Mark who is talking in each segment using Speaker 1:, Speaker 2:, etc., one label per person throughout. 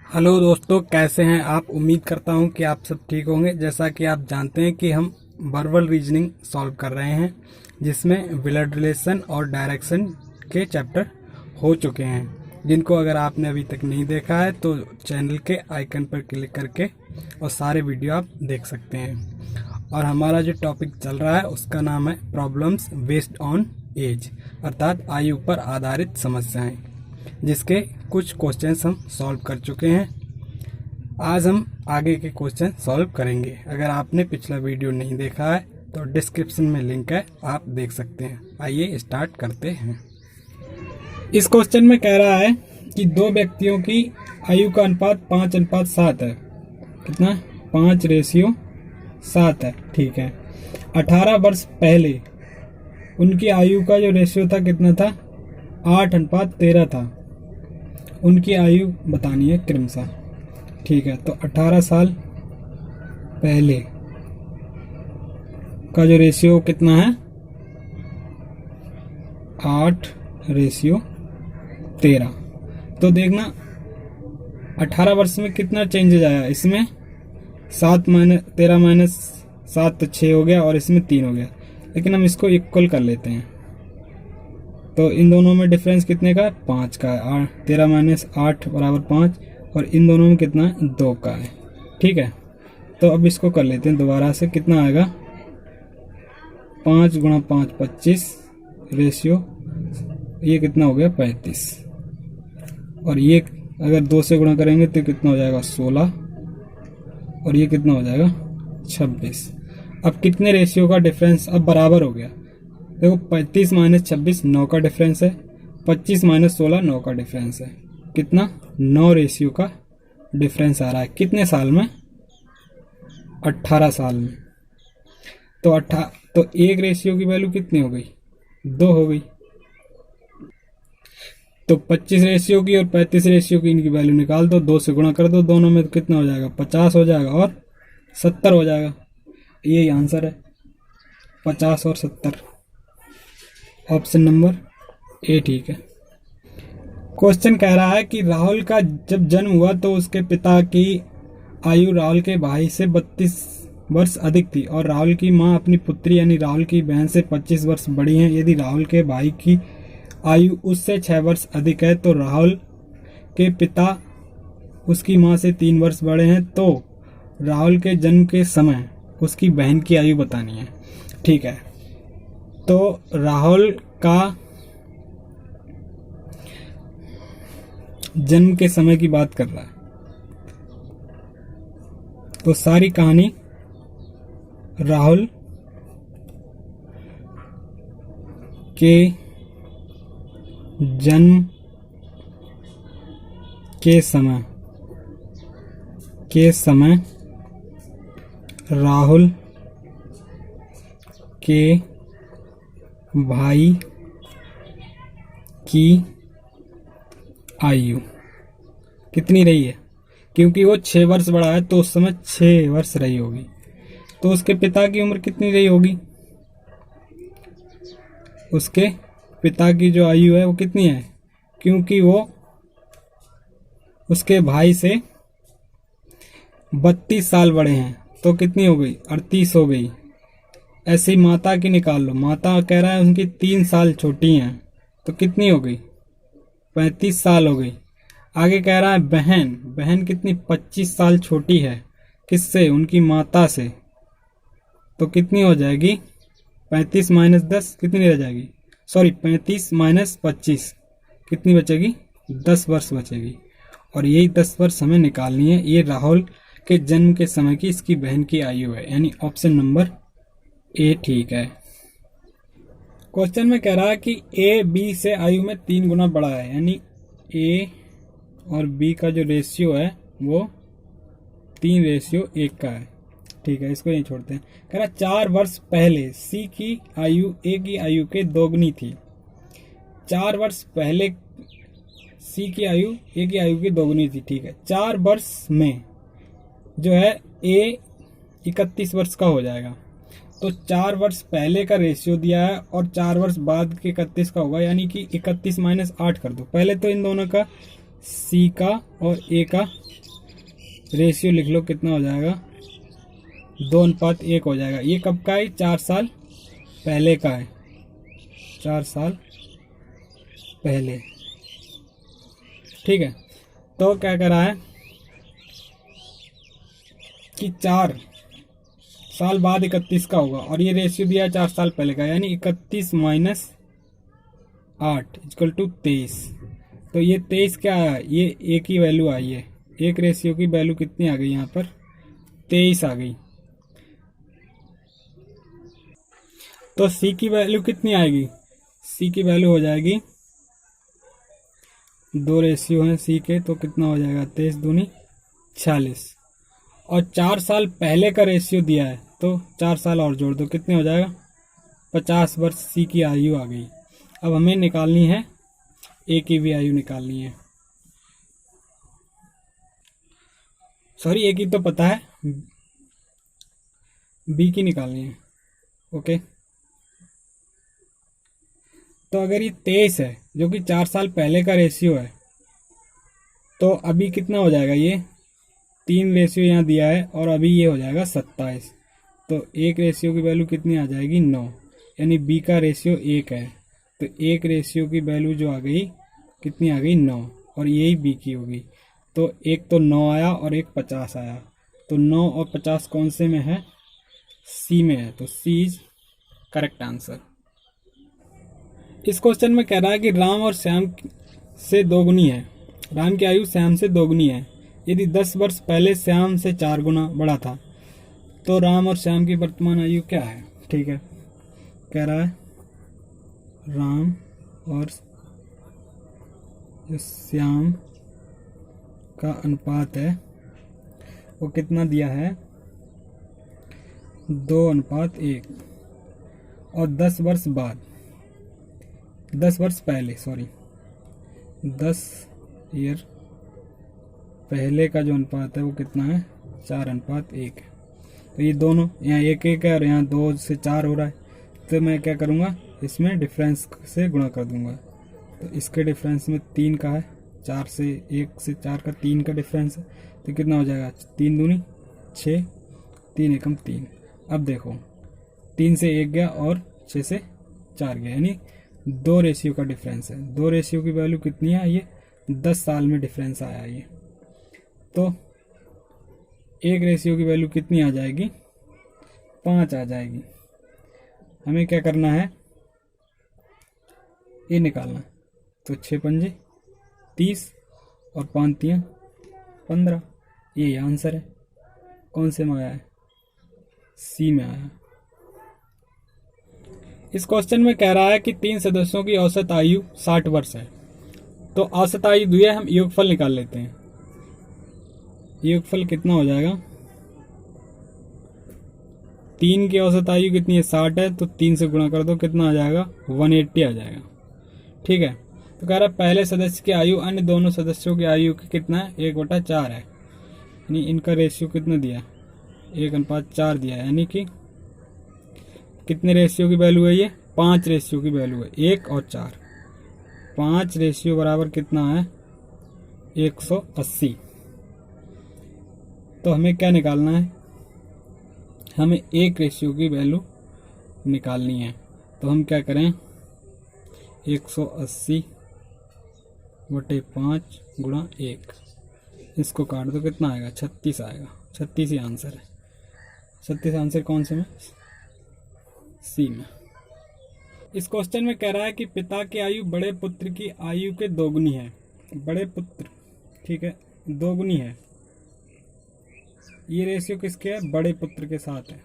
Speaker 1: Hello दोस्तों, कैसे हैं आप। उम्मीद करता हूं कि आप सब ठीक होंगे। जैसा कि आप जानते हैं कि हम वर्बल रीजनिंग सॉल्व कर रहे हैं, जिसमें ब्लड रिलेशन और डायरेक्शन के चैप्टर हो चुके हैं। जिनको अगर आपने अभी तक नहीं देखा है तो चैनल के आइकन पर क्लिक करके और सारे वीडियो आप देख सकते हैं। और हमारा जो टॉपिक चल रहा है उसका नाम है प्रॉब्लम्स बेस्ड ऑन एज, अर्थात आयु पर आधारित समस्याएं, जिसके कुछ क्वेश्चंस हम सॉल्व कर चुके हैं। आज हम आगे के क्वेश्चन सॉल्व करेंगे। अगर आपने पिछला वीडियो नहीं देखा है तो डिस्क्रिप्शन में लिंक है, आप देख सकते हैं। आइए स्टार्ट करते हैं। इस क्वेश्चन में कह रहा है कि दो व्यक्तियों की आयु का अनुपात 5:7 है। कितना? 5:7 है। ठीक है। 18 वर्ष पहले उनकी आयु का जो रेशियो था कितना था? 8:13 था। उनकी आयु बतानी है क्रमशः। ठीक है, तो 18 साल पहले का जो रेशियो कितना है? 8:13। तो देखना 18 वर्ष में कितना चेंजेज आया। इसमें 13 - 7 तो 6 हो गया और इसमें 3 हो गया। लेकिन हम इसको इक्वल कर लेते हैं। तो इन दोनों में डिफरेंस कितने का? 5 का है। 13 - 8 = 5 और इन दोनों में कितना? 2 का है। ठीक है, तो अब इसको कर लेते हैं दोबारा से। कितना आएगा? 5 × 5 25 रेशियो, ये कितना हो गया? 35। और ये अगर 2 से गुणा करेंगे तो कितना हो जाएगा? 16। और ये कितना हो जाएगा? 26। अब कितने रेशियो का डिफरेंस अब बराबर हो गया? देखो 35 - 26 9 का डिफरेंस है। 25 - 16 9 का डिफरेंस है। कितना? 9 रेशियो का डिफरेंस आ रहा है। कितने साल में? 18 साल में। तो एक रेशियो की वैल्यू कितनी हो गई? 2 हो गई। तो 25 रेशियो की और 35 रेशियो की इनकी वैल्यू निकाल दो, 2 से गुणा कर दो। दोनों में तो कितना हो जाएगा? 50 हो जाएगा और 70 हो जाएगा। यही आंसर है, 50 और 70। ऑप्शन नंबर ए ठीक है। क्वेश्चन कह रहा है कि राहुल का जब जन्म हुआ तो उसके पिता की आयु राहुल के भाई से 32 वर्ष अधिक थी और राहुल की मां अपनी पुत्री यानी राहुल की बहन से 25 वर्ष बड़ी हैं। यदि राहुल के भाई की आयु उससे 6 वर्ष अधिक है तो राहुल के पिता उसकी मां से 3 वर्ष बड़े हैं, तो राहुल के जन्म के समय उसकी बहन की आयु बतानी है। ठीक है, तो राहुल का जन्म के समय की बात कर रहा है। तो सारी कहानी राहुल के जन्म के समय राहुल के भाई की आयु कितनी रही है? क्योंकि वो 6 वर्ष बड़ा है तो उस समय 6 वर्ष रही होगी। तो उसके पिता की उम्र कितनी रही होगी? उसके पिता की जो आयु है वो कितनी है? क्योंकि वो उसके भाई से 32 साल बड़े हैं, तो कितनी हो गई? 38 हो गई। ऐसे ही माता की निकाल लो। माता कह रहा है उनकी 3 साल छोटी हैं, तो कितनी हो गई? 35 साल हो गई। आगे कह रहा है बहन कितनी? 25 साल छोटी है। किससे? उनकी माता से। तो कितनी हो जाएगी? 35 - 10 कितनी रह जाएगी? 35 - 25 कितनी बचेगी? 10 वर्ष बचेगी। और यही 10 वर्ष हमें निकालनी है। ये राहुल के जन्म के समय की इसकी बहन की आयु है, यानी ऑप्शन नंबर ए ठीक है। क्वेश्चन में कह रहा है कि ए बी से आयु में 3 गुना बड़ा है, यानी ए और बी का जो रेशियो है वो 3:1 का है। ठीक है, इसको यहीं छोड़ते हैं। कह रहा 4 वर्ष पहले सी की आयु ए की आयु के दोगुनी थी। 4 वर्ष पहले सी की आयु ए की आयु की दोगुनी थी। ठीक है, 4 वर्ष में जो है ए 31 वर्ष का हो जाएगा। तो 4 वर्ष पहले का रेशियो दिया है और 4 वर्ष बाद के 31 का होगा, यानी कि 31 - 8 कर दो। पहले तो इन दोनों का सी का और ए का रेशियो लिख लो, कितना हो जाएगा 2:1 हो जाएगा। ये कब का है? 4 साल पहले का है, 4 साल पहले। ठीक है, तो क्या करा है कि 4 साल बाद 31 का होगा, और ये रेशियो दिया है 4 साल पहले का, यानी 31 माइनस 8 इक्वल टू 23। तो ये 23 क्या है? ये एक ही वैल्यू आई है, एक रेशियो की वैल्यू कितनी आ गई यहाँ पर? 23 आ गई। तो सी की वैल्यू कितनी आएगी? सी की वैल्यू हो जाएगी, 2 रेशियो हैं सी के, तो कितना हो जाएगा 23 दूनी 46। और 4 साल पहले का रेशियो दिया है, तो 4 साल और जोड़ दो, कितने हो जाएगा 50 वर्ष सी की आयु आ गई। अब हमें निकालनी है ए की भी आयु निकालनी है। सॉरी, ए की तो पता है, बी की निकालनी है। ओके, तो अगर ये 23 है जो कि 4 साल पहले का रेशियो है, तो अभी कितना हो जाएगा? ये 3 रेशियो यहाँ दिया है, और अभी ये हो जाएगा 27। तो एक रेशियो की वैल्यू कितनी आ जाएगी? 9, यानी बी का रेशियो 1 है। तो एक रेशियो की वैल्यू जो आ गई, कितनी आ गई? 9, और यही बी की होगी। तो एक तो 9 आया और एक 50 आया। तो 9 और 50 कौन से में है? सी में है। तो सी इज करेक्ट आंसर। इस क्वेश्चन में कह रहा है कि राम और श्याम से दोगुनी है, राम की आयु श्याम से दोगुनी है। यदि 10 वर्ष पहले श्याम से 4 गुना बड़ा था, तो राम और श्याम की वर्तमान आयु क्या है? ठीक है, कह रहा है राम और जो श्याम का अनुपात है वो कितना दिया है? 2:1। और 10 वर्ष बाद, 10 वर्ष पहले, सॉरी 10 ईयर पहले का जो अनुपात है वो कितना है? 4:1 है। तो ये दोनों यहाँ 1 है और यहाँ 2 से 4 हो रहा है, तो मैं क्या करूँगा? इसमें डिफरेंस से गुणा कर दूंगा। तो इसके डिफरेंस में 3 का है, 4 से 1 से 4 का 3 का डिफरेंस है, तो कितना हो जाएगा? 3 दूनी 6, 3 एकम 3। अब देखो, 3 से 1 गया और 6 से 4 गया, यानी 2 रेशियो का डिफरेंस है। 2 रेशियो की वैल्यू कितनी है? ये 10 साल में डिफरेंस आया ये। तो एक रेशियो की वैल्यू कितनी आ जाएगी? 5 आ जाएगी। हमें क्या करना है? ये निकालना है। तो 6 पंजे 30 और 5 तियां 15। ये आंसर है। कौन से में आया है? सी में आया। इस क्वेश्चन में कह रहा है कि 3 सदस्यों की औसत आयु 60 वर्ष है। तो औसत आयु दिया है, हम योगफल निकाल लेते हैं। योगफल कितना हो जाएगा? 3 की औसत आयु कितनी है? 60 है, तो 3 से गुणा कर दो, कितना आ जाएगा? 180 आ जाएगा। ठीक है, तो कह रहा है पहले सदस्य की आयु अन्य दोनों सदस्यों की आयु की कितना है? 1/4 है, यानी इनका रेशियो कितना दिया? 1:4 दिया है, यानी कि कितने रेशियो की वैल्यू है? ये 5 रेशियो की वैल्यू है, 1 और 4। 5 रेशियो बराबर कितना है? 180। तो हमें क्या निकालना है? हमें एक रेशियो की वैल्यू निकालनी है। तो हम क्या करें? 180/5 गुणा 1, इसको काट दो, कितना आएगा? 36 आएगा। 36 ही आंसर है। 36 आंसर कौन से में? सी में। इस क्वेश्चन में कह रहा है कि पिता की आयु बड़े पुत्र की आयु के दोगुनी है। बड़े पुत्र, ठीक है, दोगुनी है। ये रेशियो किसके है? बड़े पुत्र के साथ है।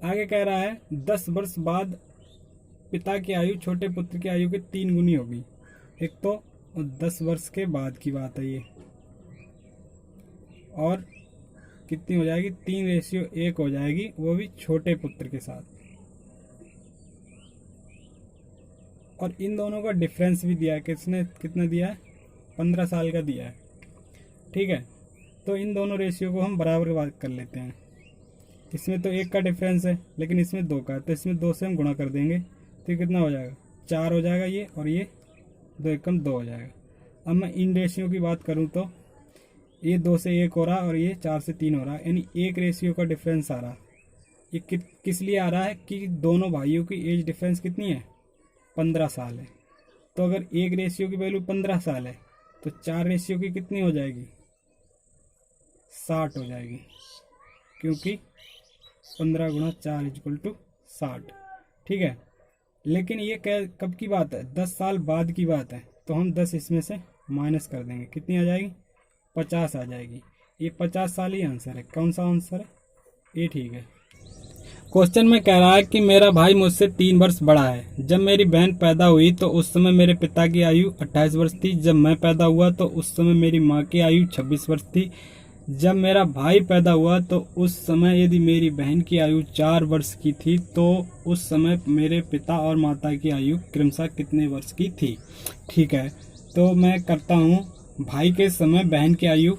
Speaker 1: आगे कह रहा है 10 वर्ष बाद पिता की आयु छोटे पुत्र की आयु के 3 गुनी होगी। एक तो 10 वर्ष के बाद की बात है ये, और कितनी हो जाएगी? 3:1 हो जाएगी, वो भी छोटे पुत्र के साथ। और इन दोनों का डिफरेंस भी दिया है, किसने कितना दिया है? 15 साल का दिया है। ठीक है, तो इन दोनों रेशियो को हम बराबर बात कर लेते हैं। इसमें तो 1 का डिफरेंस है, लेकिन इसमें 2 का है, तो इसमें 2 से हम गुणा कर देंगे, तो ये कितना हो जाएगा? 4 हो जाएगा ये, और ये 2 एकम 2 हो जाएगा। अब मैं इन रेशियो की बात करूँ तो ये 2 से 1 हो रहा और ये 4 से 3 हो रहा, यानी 1 रेशियो का डिफरेंस आ रहा। ये किस लिए आ रहा है कि दोनों भाइयों की एज डिफरेंस कितनी है, 15 साल है। तो अगर 1 रेशियो की वैल्यू 15 साल है तो 4 रेशियो की कितनी हो जाएगी, 60 हो जाएगी, क्योंकि 15 गुणा 4 इक्वल टू 60। ठीक है, लेकिन ये कब की बात है, 10 साल बाद की बात है, तो हम 10 इसमें से माइनस कर देंगे, कितनी आ जाएगी, 50 आ जाएगी। ये 50 साल ही आंसर है। कौन सा आंसर है, ये ठीक है। क्वेश्चन में कह रहा है कि मेरा भाई मुझसे 3 वर्ष बड़ा है। जब मेरी बहन पैदा हुई तो उस समय मेरे पिता की आयु 28 वर्ष थी। जब मैं पैदा हुआ तो उस समय मेरी माँ की आयु 26 वर्ष थी। जब मेरा भाई पैदा हुआ तो उस समय यदि मेरी बहन की आयु 4 वर्ष की थी तो उस समय मेरे पिता और माता की आयु क्रमशः कितने वर्ष की थी। ठीक है, तो मैं करता हूँ, भाई के समय बहन की आयु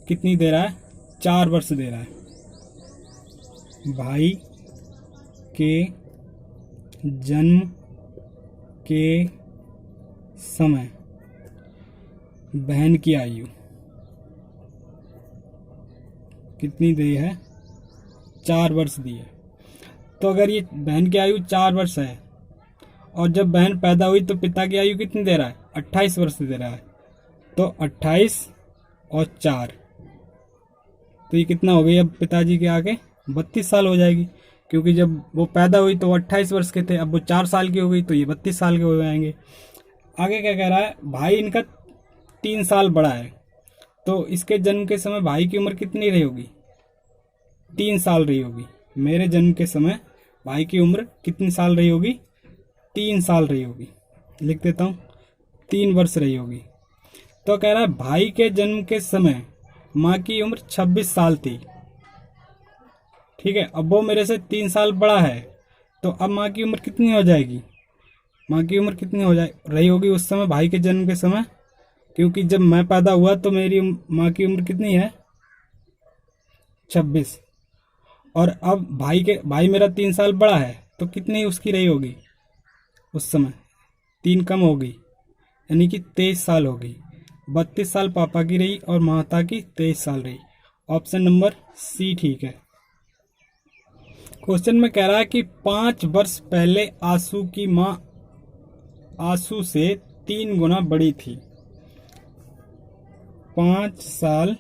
Speaker 1: कितनी दे रहा है, 4 वर्ष दे रहा है। भाई के जन्म के समय बहन की आयु कितनी दी है, 4 वर्ष दी है। तो अगर ये बहन की आयु 4 वर्ष है और जब बहन पैदा हुई तो पिता की आयु कितनी दे रहा है, 28 वर्ष दे रहा है। तो 28 और 4, तो ये कितना हो गई, अब पिताजी के आगे 32 साल हो जाएगी, क्योंकि जब वो पैदा हुई तो वो 28 वर्ष के थे, अब वो 4 साल की हो गई तो ये 32 साल के हो जाएंगे। आगे क्या कह रहा है, भाई इनका 3 साल बड़ा है, तो इसके जन्म के समय भाई की उम्र कितनी रही होगी, 3 साल रही होगी। मेरे जन्म के समय भाई की उम्र कितनी साल रही होगी, 3 साल रही होगी। लिख देता हूँ, 3 वर्ष रही होगी। तो कह रहा है भाई के जन्म के समय माँ की उम्र 26 साल थी। ठीक है, अब वो मेरे से 3 साल बड़ा है, तो अब माँ की उम्र कितनी हो जाएगी, माँ की उम्र कितनी हो जाए रही होगी उस समय भाई के जन्म के समय, क्योंकि जब मैं पैदा हुआ तो मेरी माँ की उम्र कितनी है, 26। और अब भाई मेरा 3 साल बड़ा है, तो कितनी उसकी रही होगी उस समय, 3 कम होगी, यानी कि 23 साल होगी। 32 साल पापा की रही और माता की 23 साल रही। ऑप्शन नंबर सी ठीक है। क्वेश्चन में कह रहा है कि 5 वर्ष पहले आशु की माँ आशु से 3 गुना बड़ी थी। 5 साल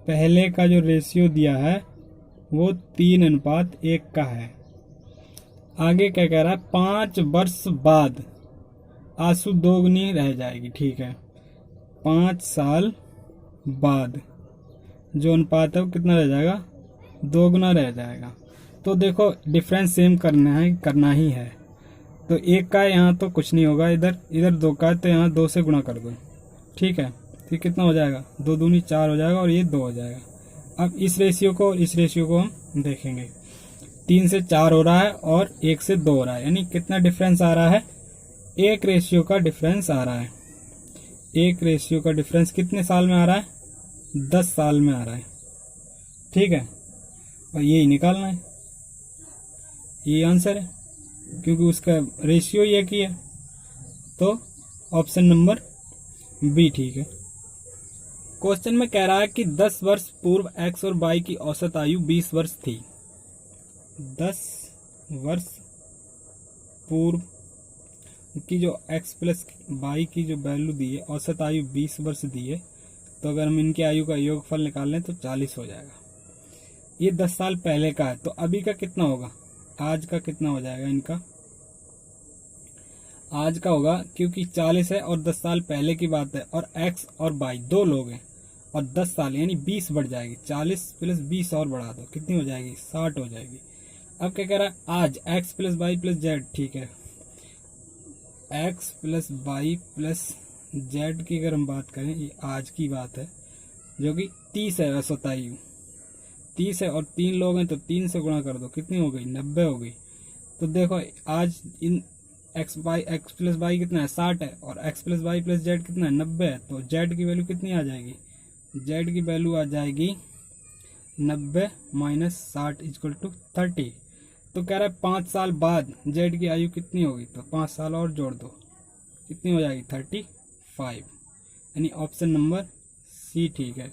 Speaker 1: पहले का जो रेशियो दिया है वो 3:1 का है। आगे क्या कह रहा है, 5 वर्ष बाद आशु 2 गुनी रह जाएगी। ठीक है, 5 साल बाद जो अनुपात है वो कितना रह जाएगा, 2 गुना रह जाएगा। तो देखो डिफरेंस सेम करना ही है। तो 1 का यहाँ तो कुछ नहीं होगा, इधर 2 का है तो यहाँ 2 से गुणा कर दो। ठीक है, फिर कितना हो जाएगा, 2 दूनी 4 हो जाएगा और ये 2 हो जाएगा। अब इस रेशियो को और इस रेशियो को हम देखेंगे, 3 से 4 हो रहा है और 1 से 2 हो रहा है, यानी कितना डिफरेंस आ रहा है, 1 रेशियो का डिफरेंस आ रहा है। 1 रेशियो का डिफरेंस कितने साल में आ रहा है, 10 साल में आ रहा है। ठीक है, और यही निकालना है, ये आंसर है, क्योंकि उसका रेशियो ये की है। तो ऑप्शन नंबर बी ठीक है। क्वेश्चन में कह रहा है कि 10 वर्ष पूर्व एक्स और वाई की औसत आयु 20 वर्ष थी। 10 वर्ष पूर्व की जो एक्स प्लस वाई की जो वैल्यू दी है, औसत आयु 20 वर्ष दी है, तो अगर हम इनकी आयु का योगफल निकाल लें तो 40 हो जाएगा। ये 10 साल पहले का है, तो अभी का कितना होगा, आज का कितना हो जाएगा इनका, आज का होगा, क्योंकि 40 है और 10 साल पहले की बात है, और एक्स और वाई 2 लोग हैं और 10 साल यानी 20 बढ़ जाएगी। 40 प्लस 20 और बढ़ा दो, कितनी हो जाएगी, 60 हो जाएगी। अब क्या कह रहा है, आज x plus y plus z. ठीक है, x plus y plus z की अगर हम बात करें, ये आज की बात है, जो कि 30 है औसत आयु, 30 है और 3 लोग हैं तो 3 से गुणा कर दो, कितनी हो गई, 90 हो गई। तो देखो आज इन एक्स प्लस वाई कितना है, 60 है, और x plus y plus z कितना है, 90 है। तो जेड की वैल्यू कितनी आ जाएगी, जेड की वैल्यू आ जाएगी 90 माइनस 60 इक्वल टू 30। तो कह रहा है 5 साल बाद जेड की आयु कितनी होगी, तो 5 साल और जोड़ दो, कितनी हो जाएगी, 35। यानी ऑप्शन नंबर सी ठीक है।